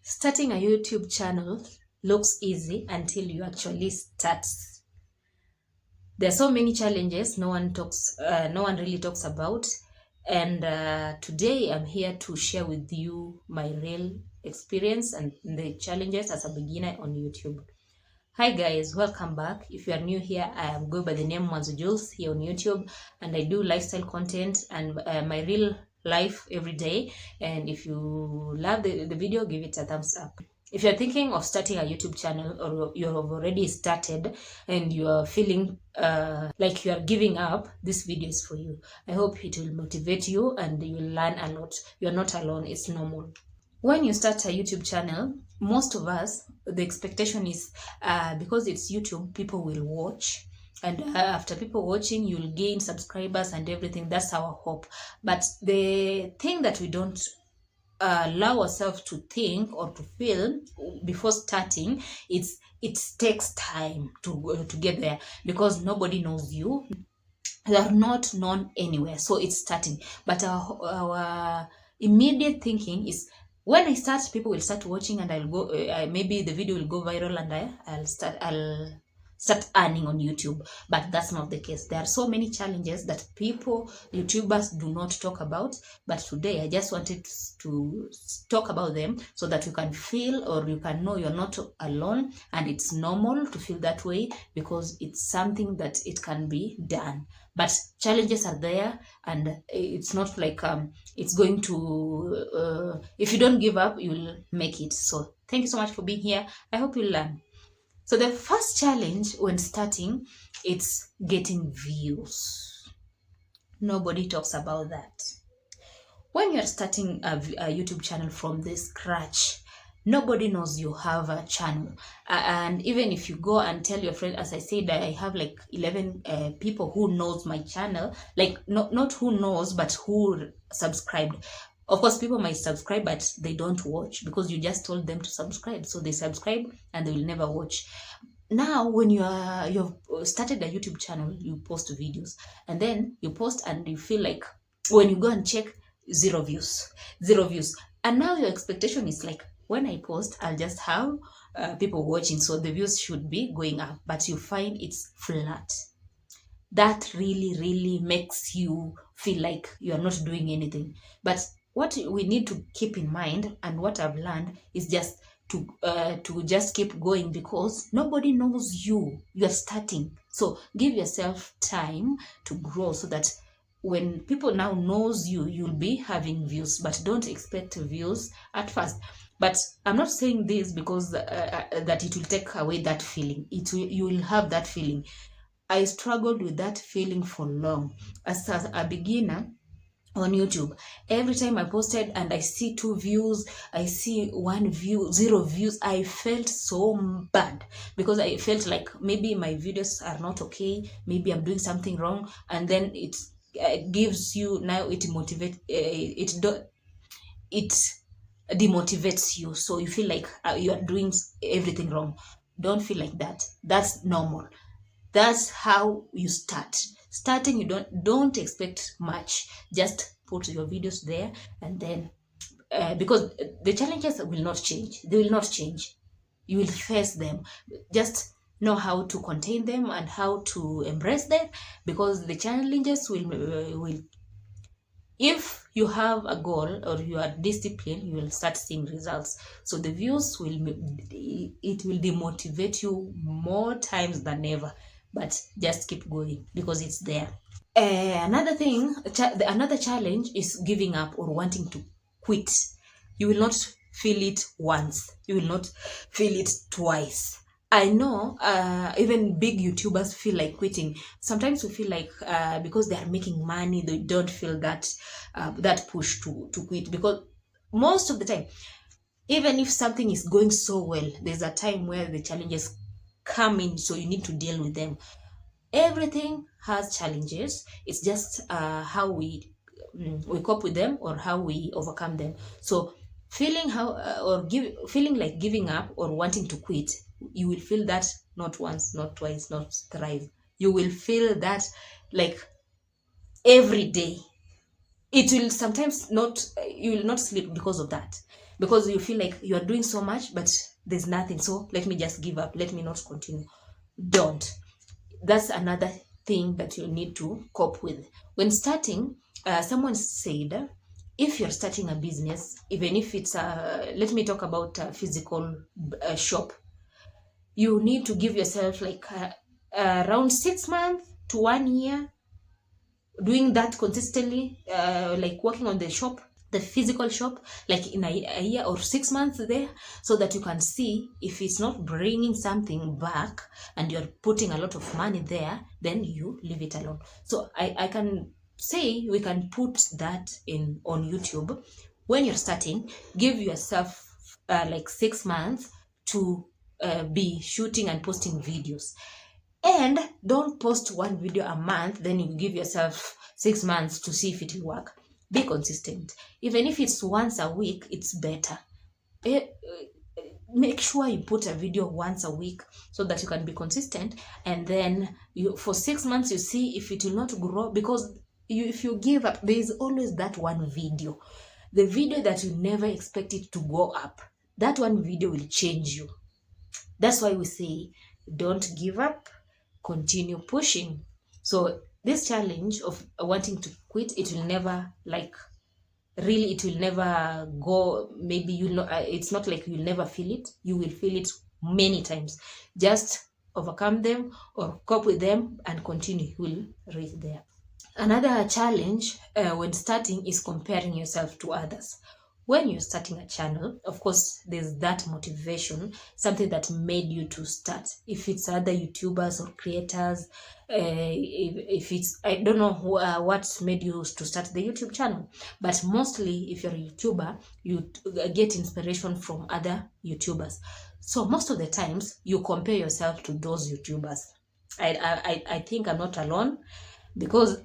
Starting a YouTube channel looks easy until you actually start. There are so many challenges no one really talks about, and today I'm here to share with you my real experience and the challenges as a beginner on YouTube. Hi guys, welcome back. If you are new here, I am going by the name Mwanzo Jules here on YouTube, and I do lifestyle content and my real life every day. And if you love the video, give it a thumbs up. If you're thinking of starting a YouTube channel, or you have already started and you are feeling like you are giving up, this video is for you. I hope it will motivate you and you will learn a lot. You're not alone, it's normal. When you start a YouTube channel, most of us, the expectation is because it's YouTube, people will watch. And after people watching, you'll gain subscribers and everything. That's our hope. But the thing that we don't allow ourselves to think or to feel before starting, it takes time to get there, because nobody knows you. They are not known anywhere, so it's starting. But our immediate thinking is, when I start, people will start watching, and I'll go. Maybe the video will go viral, and I'll start earning on YouTube. But that's not the case. There are so many challenges that YouTubers do not talk about. But today, I just wanted to talk about them so that you can feel, or you can know, you're not alone, and it's normal to feel that way, because it's something that it can be done. But challenges are there, and it's not like it's going to if you don't give up, you'll make it. So thank you so much for being here. I hope you'll learn. So the first challenge when starting, it's getting views. Nobody talks about that. When you're starting a YouTube channel from the scratch, nobody knows you have a channel. And even if you go and tell your friend, as I said, I have like 11 people who knows my channel, like not who knows, but who subscribed. Of course, people might subscribe, but they don't watch, because you just told them to subscribe. So they subscribe and they will never watch. Now, when you've started a YouTube channel, you post videos, and then you post and you feel like, when you go and check, zero views. And now your expectation is like, when I post, I'll just have people watching, so the views should be going up. But you find it's flat. That really makes you feel like you're not doing anything. But what we need to keep in mind, and what I've learned, is just to just keep going, because nobody knows you. You're starting. So give yourself time to grow, so that when people now knows you, you'll be having views. But don't expect views at first. But I'm not saying this because that it will take away that feeling. You will have that feeling. I struggled with that feeling for long. As a beginner on YouTube, every time I posted and I see 2 views, I see 1 view, 0 views, I felt so bad, because I felt like maybe my videos are not okay, maybe I'm doing something wrong. And then it gives you, now it motivates, it demotivates you, so you feel like you are doing everything wrong. Don't feel like that. That's normal. That's how you start. Starting, you don't expect much. Just put your videos there, and then because the challenges will not change. They will not change. You will face them. Just know how to contain them and how to embrace them, because the challenges will if you have a goal, or you are disciplined, you will start seeing results. So the views will demotivate you more times than ever. But just keep going, because it's there. Another challenge is giving up or wanting to quit. You will not feel it once. You will not feel it twice. I know even big YouTubers feel like quitting. Sometimes we feel like because they are making money, they don't feel that push to quit. Because most of the time, even if something is going so well, there's a time where the challenges come in, so you need to deal with them. Everything has challenges. It's just how we cope with them, or how we overcome them. So feeling feeling like giving up or wanting to quit, you will feel that not once, not twice, not thrice. You will feel that like every day. It will sometimes not, you will not sleep because of that. because you feel like you are doing so much but there's nothing, so let me just give up, let me not continue. Don't. That's another thing that you need to cope with when starting. Someone said, if you're starting a business, even if it's let me talk about a physical shop, you need to give yourself like around 6 months to 1 year doing that consistently, like working on the shop, the physical shop, like in a year or 6 months there, so that you can see if it's not bringing something back and you're putting a lot of money there, then you leave it alone. So I can say we can put that in on YouTube. When you're starting, give yourself like 6 months to be shooting and posting videos. And don't post one video a month, then you give yourself 6 months to see if it will work. Be consistent. Even if it's once a week, it's better. Make sure you put a video once a week so that you can be consistent. And then you, for 6 months, you see if it will not grow. Because if you give up, there is always that one video. The video that you never expect it to go up. That one video will change you. That's why we say, don't give up. Continue pushing. So this challenge of wanting to quit, it will never, like, really, it will never go. Maybe you know, it's not like you'll never feel it. You will feel it many times. Just overcome them or cope with them and continue. You will reach there. Another challenge when starting is comparing yourself to others. When you're starting a channel, of course, there's that motivation, something that made you to start. If it's other YouTubers or creators, if it's, I don't know what made you to start the YouTube channel, but mostly if you're a YouTuber, you get inspiration from other YouTubers. So most of the times you compare yourself to those YouTubers. I think I'm not alone, because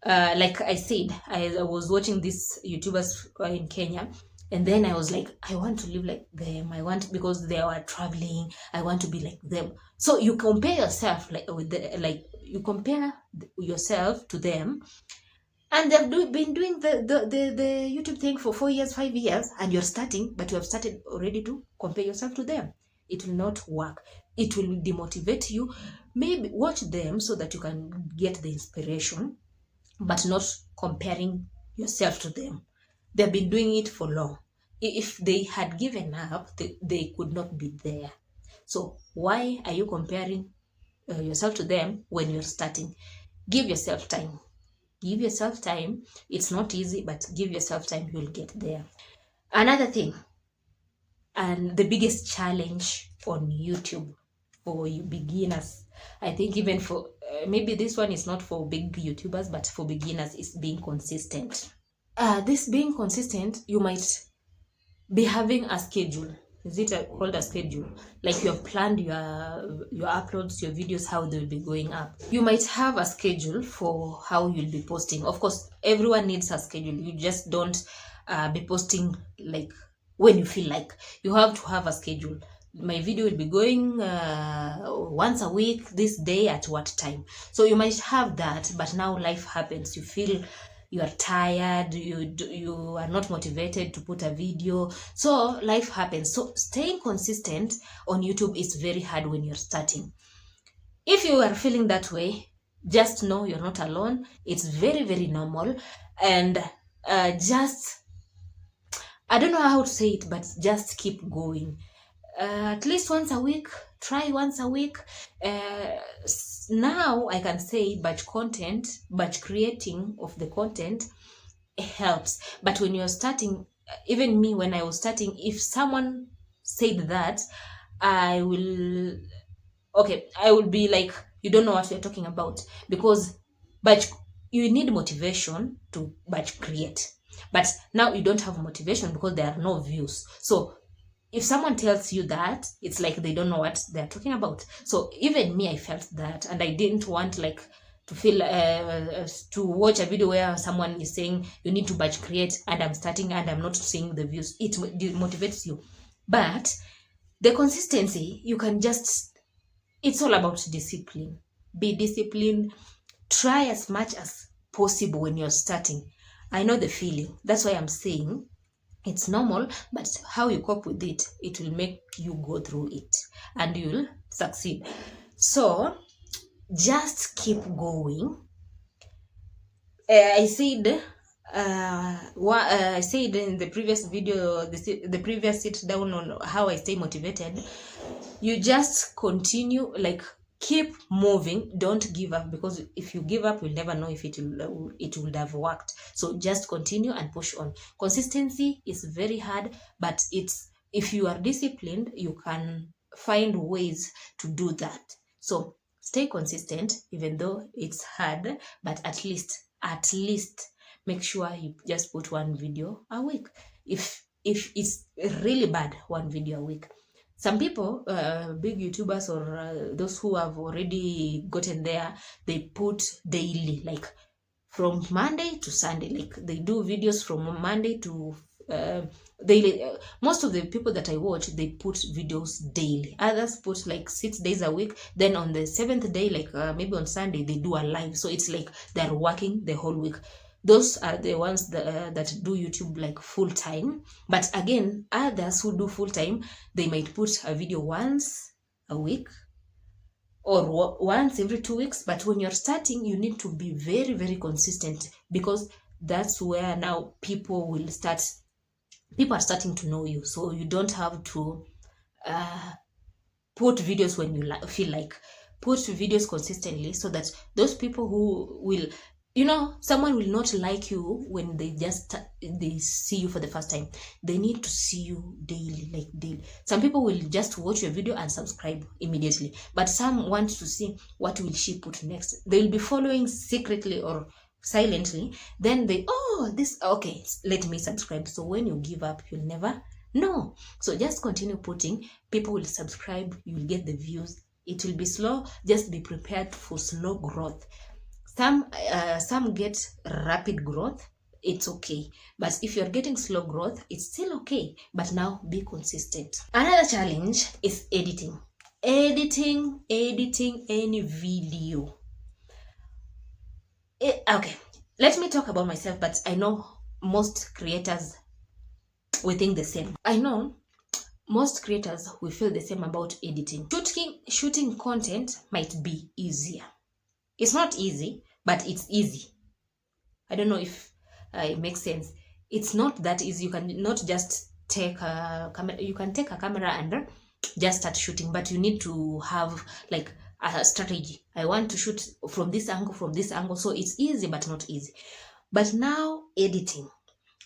like I said, I was watching these YouTubers in Kenya, and then I was like, I want to live like them. I want, because they were traveling, I want to be like them. So you compare yourself like with the, like you compare yourself to them, and they've been doing the YouTube thing for 4 years, 5 years, and you're starting, but you have started already to compare yourself to them. It will not work. It will demotivate you. Maybe watch them so that you can get the inspiration, but not comparing yourself to them. They've been doing it for long. If they had given up, they could not be there. So why are you comparing yourself to them when you're starting? Give yourself time. Give yourself time. It's not easy, but give yourself time. You'll get there. Another thing, and the biggest challenge on YouTube for you beginners, I think even for maybe this one is not for big YouTubers, but for beginners, is being consistent. This being consistent, you might be having a schedule. Is it called a schedule? Like you have planned your uploads, your videos, how they will be going up. You might have a schedule for how you'll be posting. Of course, everyone needs a schedule. You just don't be posting like when you feel like. You have to have a schedule. My video will be going once a week, this day at what time. So you might have that, but now life happens. You feel you are tired, you are not motivated to put a video. So life happens. So staying consistent on YouTube is very hard when you're starting. If you are feeling that way, just know you're not alone. It's very, very normal. And just, I don't know how to say it, but just keep going. At least once a week, try once a week. Now I can say batch creating of the content helps. But when you're starting, even me, when I was starting, if someone said that, I will be like, you don't know what you're talking about, because batch, you need motivation to batch create. But now you don't have motivation because there are no views. So if someone tells you that, it's like they don't know what they're talking about. So even me, I felt that, and I didn't want like to feel to watch a video where someone is saying you need to batch create, and I'm starting and I'm not seeing the views. It motivates you. But the consistency, you can just, it's all about discipline. Be disciplined. Try as much as possible when you're starting. I know the feeling. That's why I'm saying It's normal, but how you cope with it, it will make you go through it and you'll succeed. So just keep going. I said I said in the previous video, the previous sit down on how I stay motivated. You just continue, like keep moving, don't give up, because if you give up, you'll never know if it would have worked. So just continue and push on. Consistency is very hard, but it's, if you are disciplined, you can find ways to do that. So stay consistent, even though it's hard, but at least make sure you just put one video a week. If it's really bad, one video a week. Some people, big YouTubers or those who have already gotten there, they put daily, like from Monday to Sunday. Like they do videos from Monday to daily. Most of the people that I watch, they put videos daily. Others put like 6 days a week. Then on the 7th day, like maybe on Sunday, they do a live. So it's like they're working the whole week. Those are the ones that do YouTube like full time. But again, others who do full time, they might put a video once a week or once every 2 weeks. But when you're starting, you need to be very, very consistent, because that's where now people are starting to know you. So you don't have to put videos when you feel like. Put videos consistently, so that those people who will, someone will not like you when they see you for the first time. They need to see you daily, like daily. Some people will just watch your video and subscribe immediately, but some want to see what will she put next. They will be following secretly or silently. Then okay, let me subscribe. So when you give up, you'll never know. So just continue putting. People will subscribe, you'll get the views. It will be slow. Just be prepared for slow growth. Some get rapid growth. It's okay. But if you're getting slow growth, it's still okay. But now be consistent. Another challenge is editing. Editing any video. Okay, let me talk about myself, but I know most creators will think the same. I know most creators will feel the same about editing. Shooting content might be easier. It's not easy, but it's easy. I don't know if it makes sense. It's not that easy. You can not just take a camera. You can take a camera and just start shooting, but you need to have like a strategy. I want to shoot from this angle. So it's easy, but not easy. But now editing.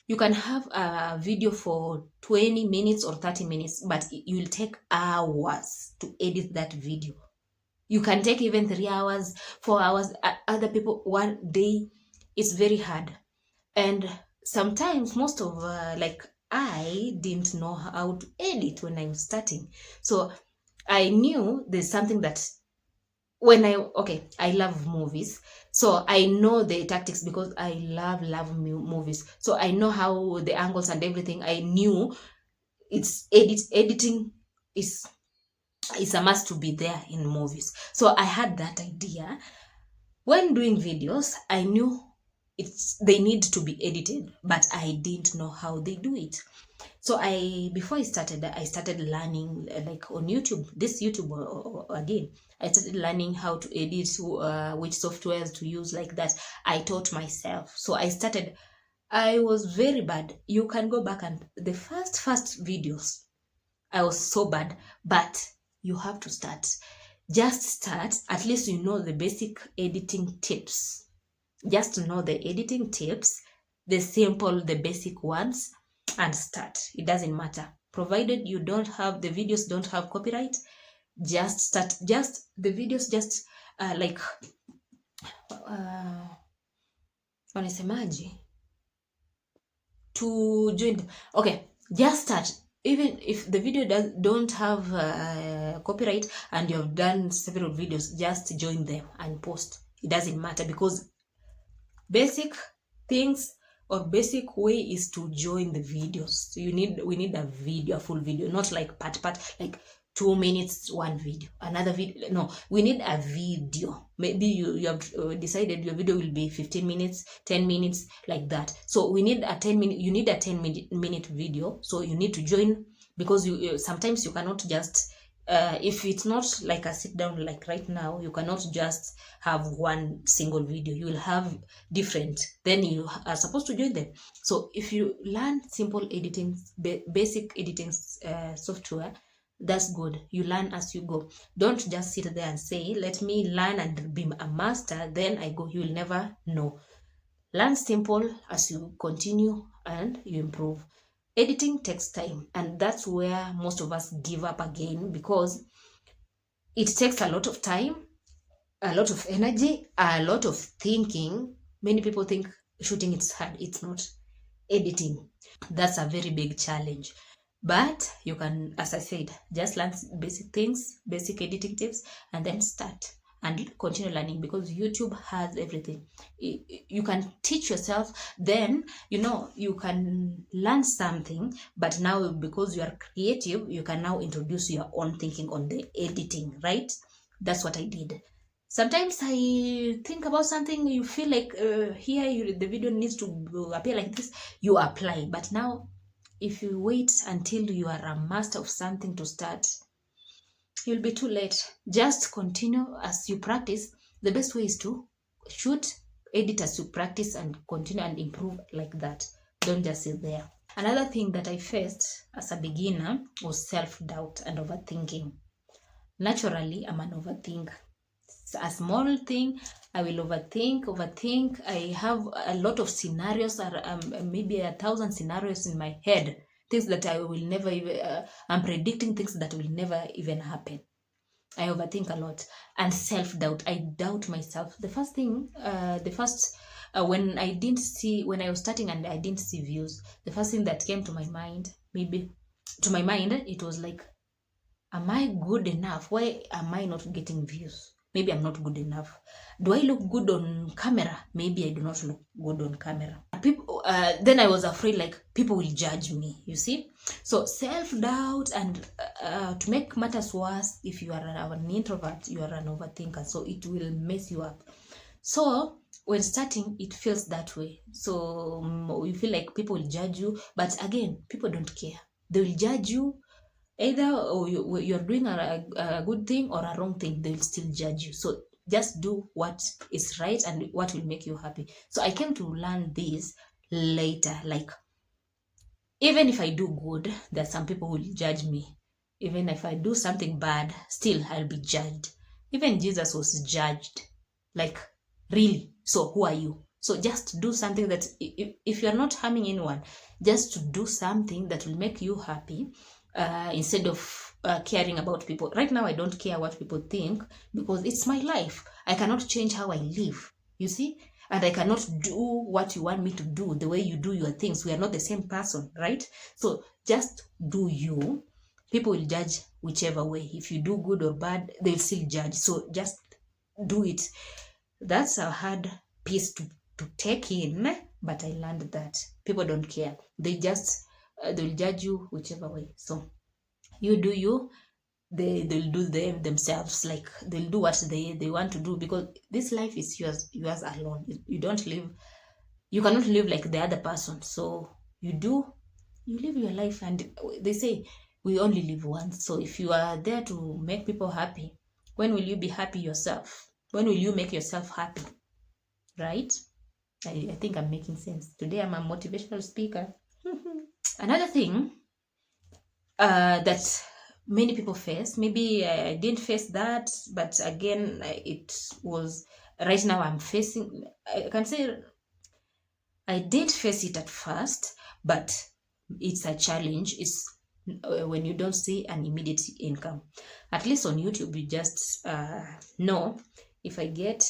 You can have a video for 20 minutes or 30 minutes, but you'll take hours to edit that video. You can take even 3 hours, 4 hours. Other people, 1 day. It's very hard. And sometimes most of, I didn't know how to edit when I was starting. So I knew there's something that I love movies. So I know the tactics, because I love movies. So I know how the angles and everything. I knew editing is a must to be there in movies. So I had that idea. When doing videos, I knew they need to be edited, but I didn't know how they do it. So before I started learning, like on YouTube, this YouTube again, I started learning how to edit, which softwares to use, like that. I taught myself. So I was very bad. You can go back and the first videos, I was so bad, but you have to start. Just start. At least you know the basic editing tips. Just know the editing tips, the simple, the basic ones, and start. It doesn't matter. Provided the videos don't have copyright, just start. Just the videos, just wanasemaje, to join. Okay, just start. Even if the video don't have copyright and you have done several videos, just join them and post. It doesn't matter, because basic things or basic way is to join the videos. So we need a full video, not like part, like 2 minutes, one video, another video. No, we need a video. Maybe you have decided your video will be 15 minutes, 10 minutes, like that. So we need a 10-minute, you need a 10-minute video. So you need to join, because you sometimes you cannot just if it's not like a sit down like right now, you cannot just have one single video. You will have different, then you are supposed to join them. So if you learn simple editing, basic editing software, that's good. You learn as you go. Don't just sit there and say, let me learn and be a master, then I go. You will never know. Learn simple as you continue and you improve. Editing takes time, and that's where most of us give up again, because it takes a lot of time, a lot of energy, a lot of thinking. Many people think shooting is hard. It's not. Editing, that's a very big challenge. But you can, as I said, just learn basic things, basic editing tips, and then start and continue learning, because YouTube has everything. You can teach yourself, then you can learn something, but now because you are creative, you can now introduce your own thinking on the editing, right? That's what I did. Sometimes I think about something, you feel like the video needs to appear like this, you apply. But now, if you wait until you are a master of something to start, you'll be too late. Just continue as you practice. The best way is to shoot, edit as you practice, and continue and improve like that. Don't just sit there. Another thing that I faced as a beginner was self-doubt and overthinking. Naturally, I'm an overthinker. A small thing, I will overthink. I have a lot of scenarios, or maybe 1,000 scenarios in my head, things that I will never even I'm predicting things that will never even happen. I overthink a lot. And self-doubt, I doubt myself. The first thing, when I was starting and I didn't see views, the first thing that came to my mind, it was like, am I good enough? Why am I not getting views? Maybe I'm not good enough. Do I look good on camera? Maybe I do not look good on camera. Then I was afraid, like, people will judge me, you see? So self-doubt, and to make matters worse, if you are an introvert, you are an overthinker, so it will mess you up. So when starting, it feels that way. So you feel like people will judge you, but again, people don't care. They will judge you. Either you're doing a good thing or a wrong thing, they will still judge you. So just do what is right and what will make you happy. So I came to learn this later. Like, even if I do good, there are some people who will judge me. Even if I do something bad, still I'll be judged. Even Jesus was judged. Like, really? So who are you? So just do something that, if you're not harming anyone, just to do something that will make you happy. Instead of caring about people. Right now, I don't care what people think, because it's my life. I cannot change how I live, you see? And I cannot do what you want me to do the way you do your things. We are not the same person, right? So just do you. People will judge whichever way. If you do good or bad, they'll still judge. So just do it. That's a hard piece to take in, but I learned that people don't care. They'll judge you whichever way. So you do you. They'll do themselves. Like, they'll do what they want to do, because this life is yours alone. You cannot live like the other person. So you live your life, and they say we only live once. So if you are there to make people happy, when will you be happy yourself? When will you make yourself happy? Right? I think I'm making sense. Today I'm a motivational speaker. Another thing that many people face, maybe I didn't face that, but again, it was, right now I'm facing, I can say I did face it at first, but it's a challenge. It's when you don't see an immediate income. At least on YouTube, you just know, if I get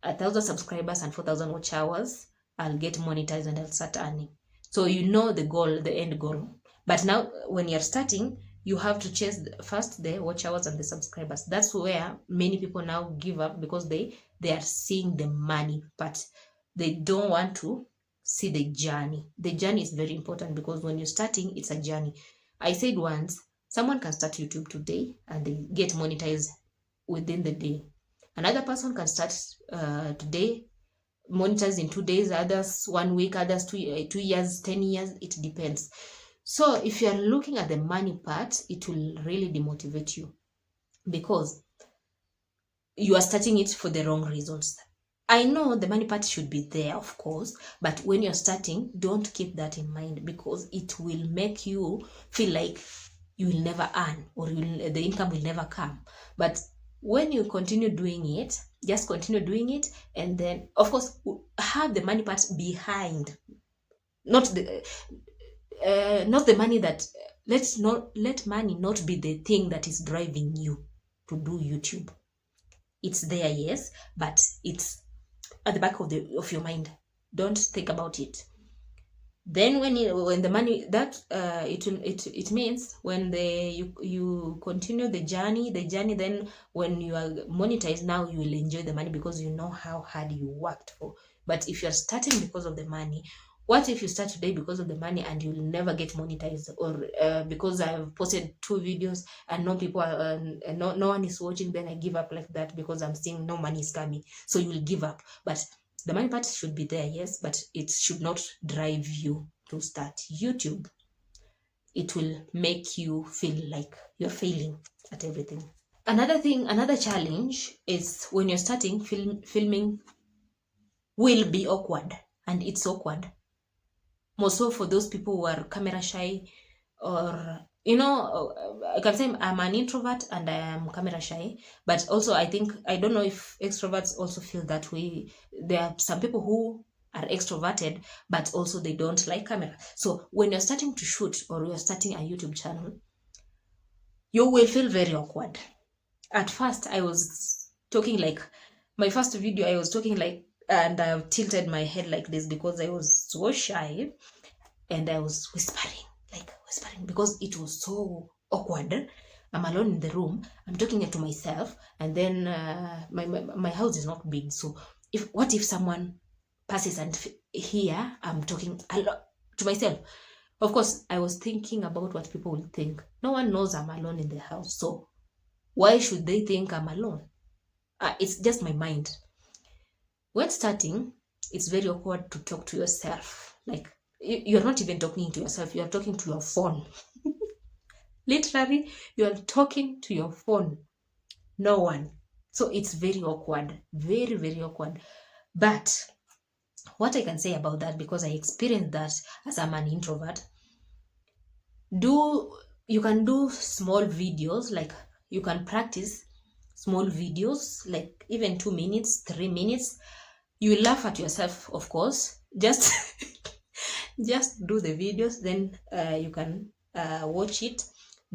1,000 subscribers and 4,000 watch hours, I'll get monetized and I'll start earning. So you know the goal, the end goal. But now when you're starting, you have to chase first the watch hours and the subscribers. That's where many people now give up, because they are seeing the money, but they don't want to see the journey. The journey is very important, because when you're starting, it's a journey. I said once, Someone can start YouTube today and they get monetized within the day. Another person can start today, monetized in 2 days, others 1 week, others 2 years, 10 years. It depends. So if you're looking at the money part, it will really demotivate you because you are starting it for the wrong reasons. I know the money part should be there, of course, but when you're starting, don't keep that in mind because it will make you feel like you will never earn or the income will never come. But when you continue doing it, just continue doing it, and then, of course, have the money part behind, not the money that let money not be the thing that is driving you to do YouTube. It's there, yes, but it's at the back of your mind. Don't think about it. Then when the money that it means when you continue the journey, then when you are monetized, now you will enjoy the money because you know how hard you worked for. But if you're starting because of the money, what if you start today because of the money and you'll never get monetized, or because I've posted 2 videos and no people are, no one is watching, then I give up like that because I'm seeing no money is coming, so you will give up. But the money part should be there, yes, but it should not drive you to start YouTube. It will make you feel like you're failing at everything. Another challenge is when you're starting, filming will be awkward, and it's awkward. More so for those people who are camera shy, or I can say I'm an introvert and I am camera shy, but also I don't know if extroverts also feel that way. There are some people who are extroverted, but also they don't like camera. So when you're starting to shoot or you're starting a YouTube channel, you will feel very awkward. At first, I was talking like, my first video, I was talking like, and I tilted my head like this because I was so shy, and I was whispering because it was so awkward. I'm alone in the room, I'm talking to myself, and then my house is not big, so what if someone passes and here I'm talking a lot to myself? Of course, I was thinking about what people will think. No one knows I'm alone in the house, so why should they think I'm alone? It's just my mind. When starting, it's very awkward to talk to yourself. Like, you're not even talking to yourself, you're talking to your phone. Literally, you're talking to your phone, no one. So it's very awkward, very, very awkward. But what I can say about that, because I experienced that as I'm an introvert, you can do small videos, like you can practice small videos, like even 2 minutes, 3 minutes. You will laugh at yourself, of course. Just just do the videos, then you can watch it,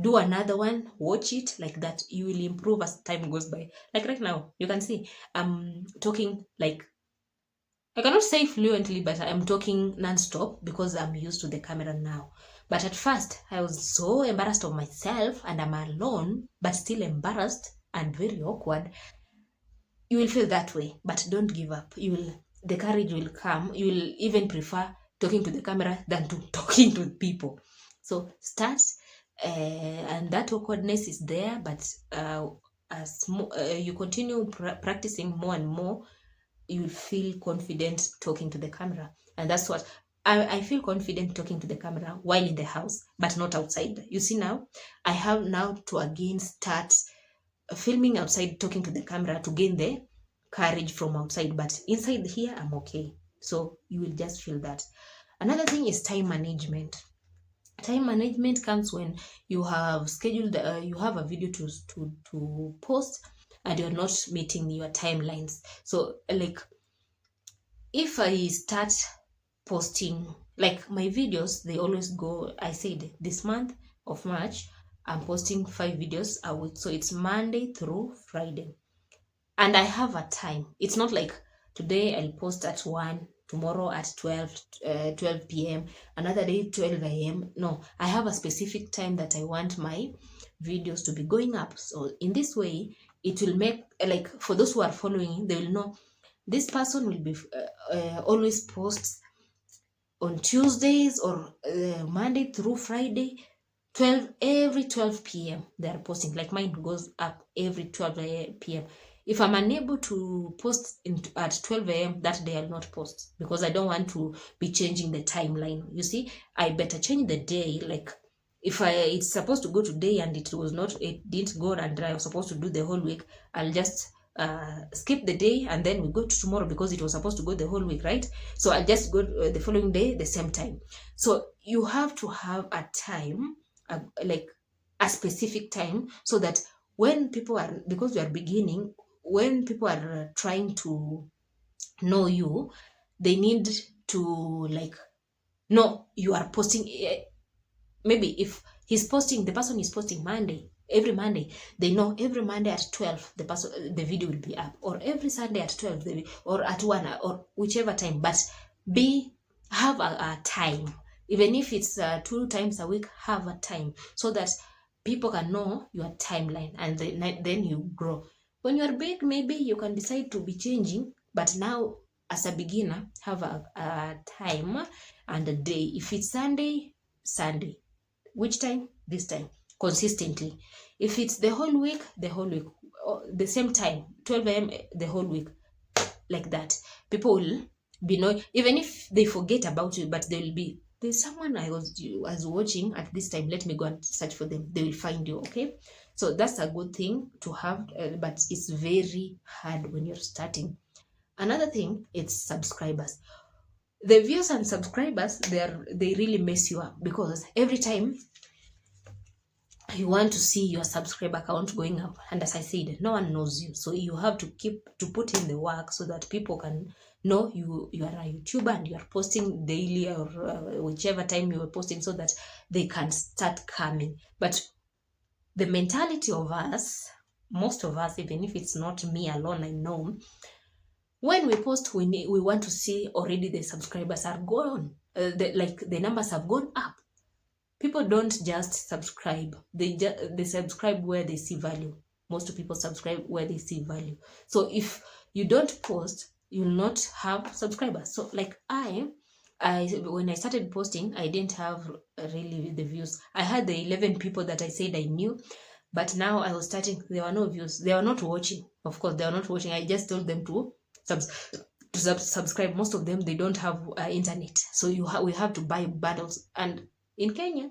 do another one, watch it, like that. You will improve as time goes by. Like right now, you can see I'm talking, like, I cannot say fluently, but I'm talking non-stop because I'm used to the camera now. But at first, I was so embarrassed of myself, and I'm alone, but still embarrassed and very awkward. You will feel that way, but don't give up. The courage will come. You will even prefer talking to the camera than to talking to people. So start, and that awkwardness is there, but as you continue practicing more and more, you will feel confident talking to the camera. And that's what I feel confident talking to the camera while in the house, but not outside. You see, now I have now to again start filming outside, talking to the camera to gain the courage from outside, but inside here I'm okay. So you will just feel that. Another thing is time management. Time management comes when you have scheduled you have a video to post, and you're not meeting your timelines. So, like, if I start posting, like, my videos, they always go, I said this month of March I'm posting 5 videos a week, so it's Monday through Friday, and I have a time. It's not like today I'll post at 1, tomorrow at 12 p.m, another day 12 a.m. No, I have a specific time that I want my videos to be going up. So in this way, it will make, like, for those who are following, they will know this person will be always posts on Tuesdays or Monday through Friday, every 12 p.m. they are posting. Like mine goes up every 12 p.m. If I'm unable to post at 12 a.m. that day, I'll not post, because I don't want to be changing the timeline. You see, I better change the day. Like if it's supposed to go today and it didn't go, and I was supposed to do the whole week, I'll just skip the day and then we go to tomorrow, because it was supposed to go the whole week, right? So I'll just go the following day, the same time. So you have to have a time, like a specific time, so that when people are, because you are beginning, when people are trying to know you, they need to like know you are posting. Maybe if the person is posting Monday, every Monday, they know every Monday at 12 the video will be up, or every Sunday at 12, or at 1, or whichever time. But have a time, even if it's 2 times a week. Have a time so that people can know your timeline, and then you grow. When you're big, maybe you can decide to be changing, but now as a beginner, have a time and a day. If it's Sunday, which time? This time, consistently. If it's the whole week, the same time, 12 a.m. the whole week, like that. People will be knowing, even if they forget about you, but there's someone I was watching at this time, let me go and search for them. They will find you, okay? So that's a good thing to have, but it's very hard when you're starting. Another thing, it's subscribers. The views and subscribers, they really mess you up, because every time you want to see your subscriber count going up, and as I said, no one knows you, so you have to put in the work so that people can know you are a YouTuber and you are posting daily, or whichever time you are posting, so that they can start coming. But the mentality of us, most of us, even if it's not me alone, I know, when we post, we want to see already the subscribers are gone, the numbers have gone up. People don't just subscribe. They subscribe where they see value. Most people subscribe where they see value. So if you don't post, you'll not have subscribers. So like I when I started posting, I didn't have really the views. I had the 11 people that I said I knew, but now I was starting, there were no views. They were not watching. Of course, they were not watching. I just told them to subscribe. Most of them, they don't have internet, so we have to buy bundles. And in Kenya,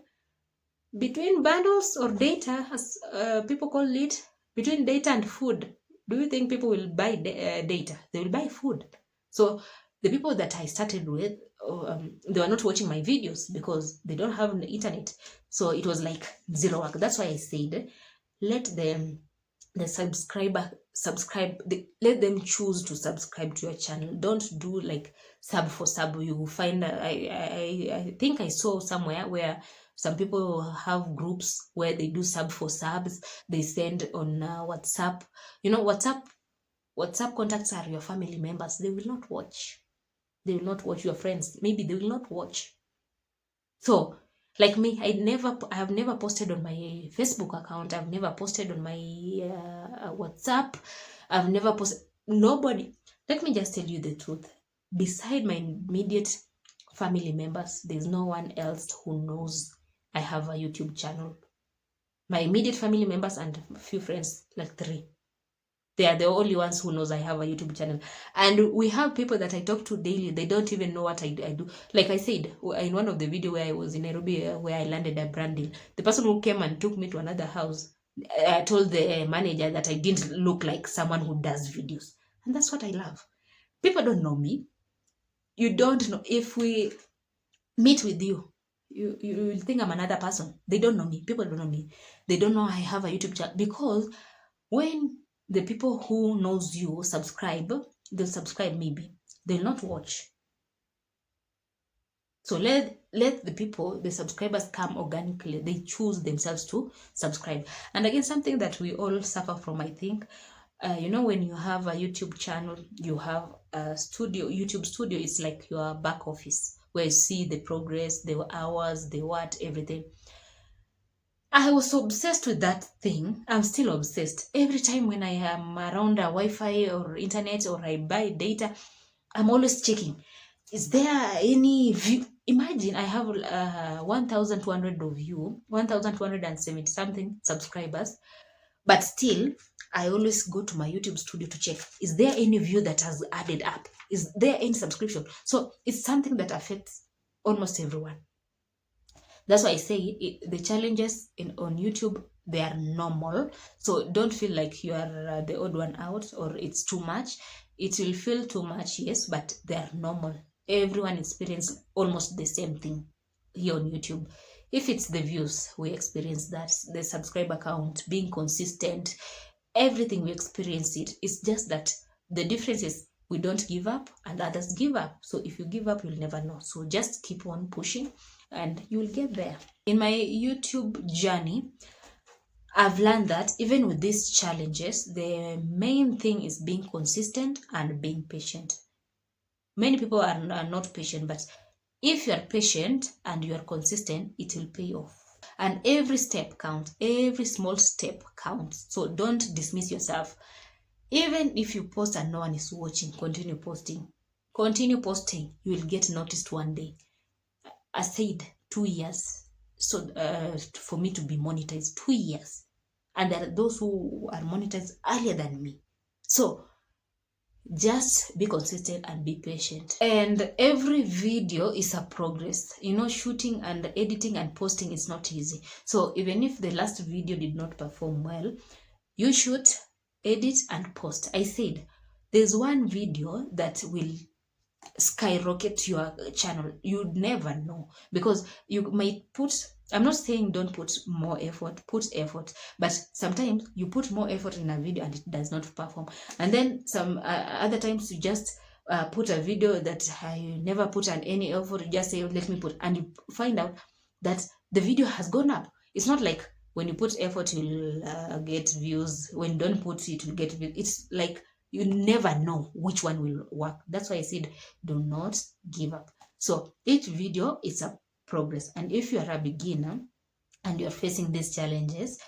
between bundles or data, as people call it, between data and food, do you think people will buy data? They will buy food. So the people that I started with, they were not watching my videos because they don't have the internet. So it was like zero work. That's why I said, let them, the subscriber subscribe, let them choose to subscribe to your channel. Don't do like sub for sub. You will find I think I saw somewhere where some people have groups where they do sub for subs. They send on WhatsApp. You know, WhatsApp contacts are your family members. They will not watch. They will not watch. Your friends, maybe they will not watch. So like me, I have never posted on my Facebook account. I've never posted on my WhatsApp. I've never posted. Nobody. Let me just tell you the truth. Beside my immediate family members, there's no one else who knows I have a YouTube channel. My immediate family members and a few friends, like 3. They are the only ones who knows I have a YouTube channel. And we have people that I talk to daily. They don't even know what I do. Like I said, in one of the video where I was in Nairobi, where I landed a brand deal, the person who came and took me to another house, I told the manager that I didn't look like someone who does videos. And that's what I love. People don't know me. You don't know. If we meet with you, you will think I'm another person. They don't know me. People don't know me. They don't know I have a YouTube channel. Because when the people who knows you subscribe, they'll subscribe maybe. They'll not watch. So let the people, the subscribers, come organically. They choose themselves to subscribe. And again, something that we all suffer from, I think, you know, when you have a YouTube channel, you have a studio. YouTube studio is like your back office, where you see the progress, the hours, the what, everything. I was so obsessed with that thing. I'm still obsessed. Every time when I am around a Wi-Fi or internet, or I buy data, I'm always checking. Is there any view? imagine I have 1,200 of you, 1,270 something subscribers, but still I always go to my YouTube studio to check, is there any view that has added up? Is there any subscription? So it's something that affects almost everyone. That's why I say the challenges on YouTube, they are normal. So don't feel like you are the odd one out or it's too much. It will feel too much, yes, but they are normal. Everyone experiences almost the same thing here on YouTube. If it's the views, we experience that. The subscriber count, being consistent, everything we experience it. It's just that the difference is we don't give up and others give up. So if you give up, you'll never know. So just keep on pushing and you will get there. In my YouTube journey, I've learned that even with these challenges, the main thing is being consistent and being patient. Many people are not patient, but if you are patient and you are consistent, it will pay off. And every step counts, every small step counts. So don't dismiss yourself. Even if you post and no one is watching, continue posting. Continue posting. You will get noticed one day. I said 2 years. So for me to be monetized, 2 years. And there are those who are monetized earlier than me. So just be consistent and be patient. And every video is a progress. You know, shooting and editing and posting is not easy. So even if the last video did not perform well, you shoot, edit and post. I said there's one video that will skyrocket your channel. You'd never know, because you might put, I'm not saying don't put more effort, put effort, but sometimes you put more effort in a video and it does not perform, and then some other times you just put a video that you never put an any effort, you just say let me put, and you find out that the video has gone up. It's not like when you put effort you'll get views, when you don't put it you'll get views. It's like you never know which one will work. That's why I said do not give up. So each video is a progress, and if you are a beginner and you're facing these challenges,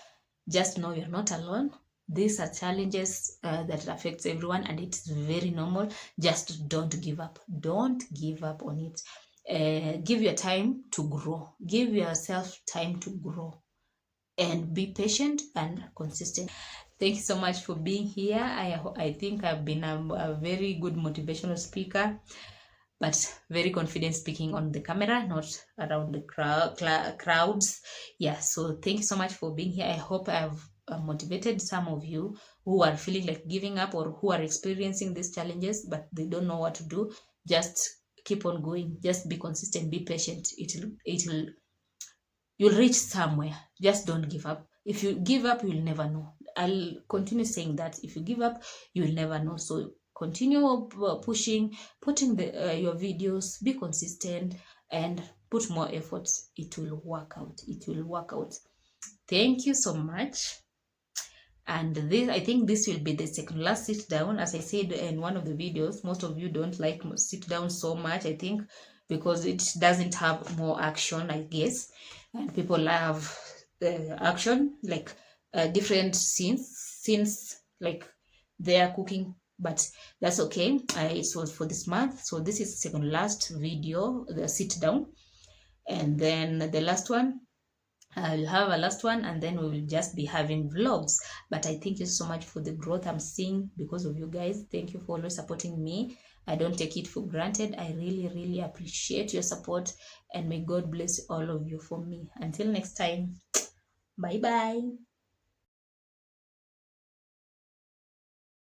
just know you're not alone. These are challenges that affects everyone, and it's very normal. Just don't give up. Don't give up on it. Give your time to grow. Give yourself time to grow, and be patient and consistent. Thank you so much for being here. I think I've been a very good motivational speaker, but very confident speaking on the camera, not around the crowds. Yeah, so thank you so much for being here. I hope I've motivated some of you who are feeling like giving up or who are experiencing these challenges, but they don't know what to do. Just keep on going. Just be consistent, be patient. You'll reach somewhere. Just don't give up. If you give up, you'll never know. I'll continue saying that. If you give up, you'll never know. So continue pushing, putting your videos, be consistent and put more effort. It will work out. It will work out. Thank you so much. And this, I think this will be the second last sit down. As I said in one of the videos, most of you don't like sit down so much, I think, because it doesn't have more action, I guess. And people love the action, like different scenes like they are cooking, but that's okay. It was for this month, so this is the second last video, the sit down, and then the last one, I'll have a last one, and then we will just be having vlogs. But I thank you so much for the growth I'm seeing because of you guys. Thank you for always supporting me. I don't take it for granted. I really appreciate your support, and may God bless all of you for me. Until next time, bye bye.